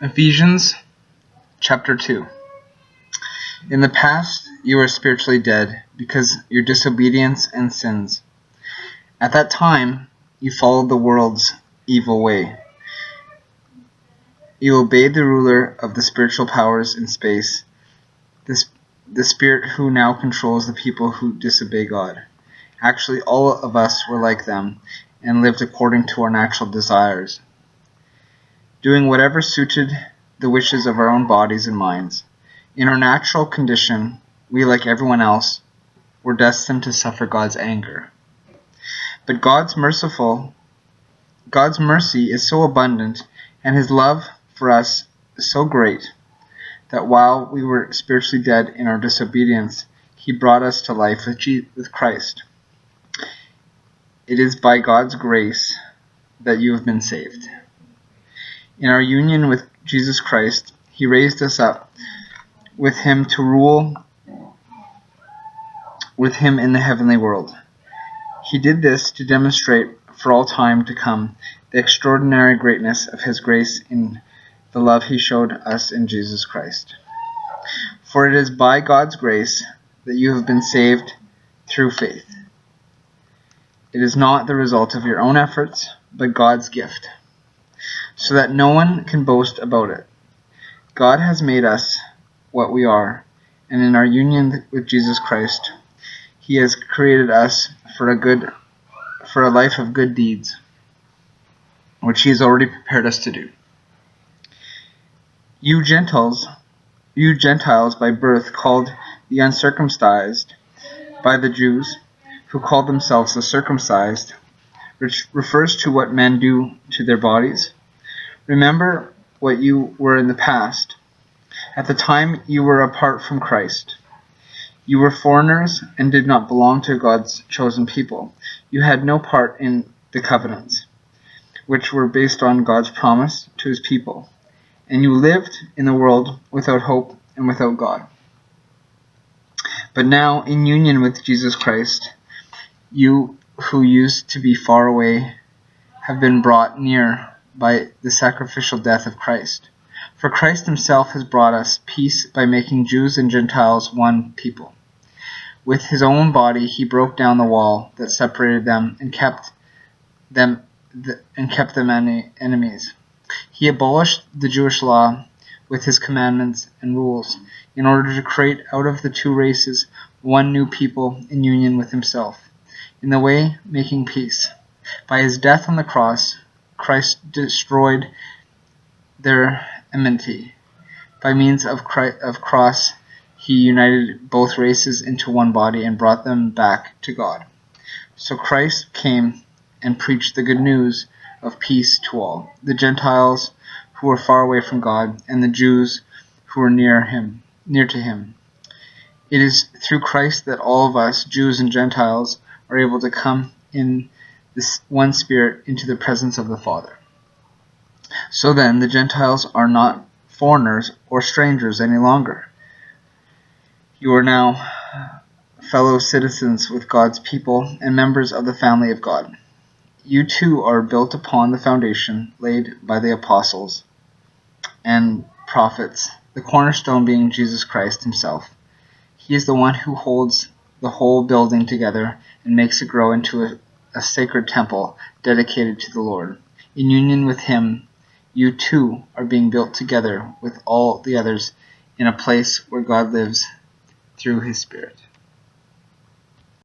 Ephesians chapter 2. In the past, you were spiritually dead because of your disobedience and sins. At that time, you followed the world's evil way. You obeyed the ruler of the spiritual powers in space, the spirit who now controls the people who disobey God. Actually, all of us were like them and lived according to our natural desires, doing whatever suited the wishes of our own bodies and minds. In our natural condition, we, like everyone else, were destined to suffer God's anger. But God's mercy is so abundant, and His love for us is so great, that while we were spiritually dead in our disobedience, He brought us to life with Christ. It is by God's grace that you have been saved. In our union with Jesus Christ, He raised us up with Him to rule with Him in the heavenly world. He did this to demonstrate for all time to come the extraordinary greatness of His grace in the love He showed us in Jesus Christ. For it is by God's grace that you have been saved through faith. It is not the result of your own efforts, but God's gift, so that no one can boast about it. God has made us what we are, and in our union with Jesus Christ, He has created us for a life of good deeds, which He has already prepared us to do. You Gentiles by birth, called the uncircumcised by the Jews, who call themselves the circumcised, which refers to what men do to their bodies. Remember what you were in the past. At the time you were apart from Christ. You were foreigners and did not belong to God's chosen people. You had no part in the covenants, which were based on God's promise to His people. And you lived in the world without hope and without God. But now, in union with Jesus Christ, you who used to be far away have been brought near by the sacrificial death of Christ. For Christ Himself has brought us peace by making Jews and Gentiles one people. With His own body He broke down the wall that separated them and kept them enemies. He abolished the Jewish law with His commandments and rules in order to create out of the two races one new people in union with Himself, in the way making peace. By His death on the cross, Christ destroyed their enmity. By means of cross, He united both races into one body and brought them back to God. So Christ came and preached the good news of peace to all, the Gentiles who were far away from God, and the Jews who were near to Him. It is through Christ that all of us, Jews and Gentiles, are able to come in this one Spirit into the presence of the Father. So then, the Gentiles are not foreigners or strangers any longer. You are now fellow citizens with God's people and members of the family of God. You too are built upon the foundation laid by the apostles and prophets, the cornerstone being Jesus Christ Himself. He is the one who holds the whole building together and makes it grow into a sacred temple dedicated to the Lord. In union with Him, you too are being built together with all the others in a place where God lives through His Spirit.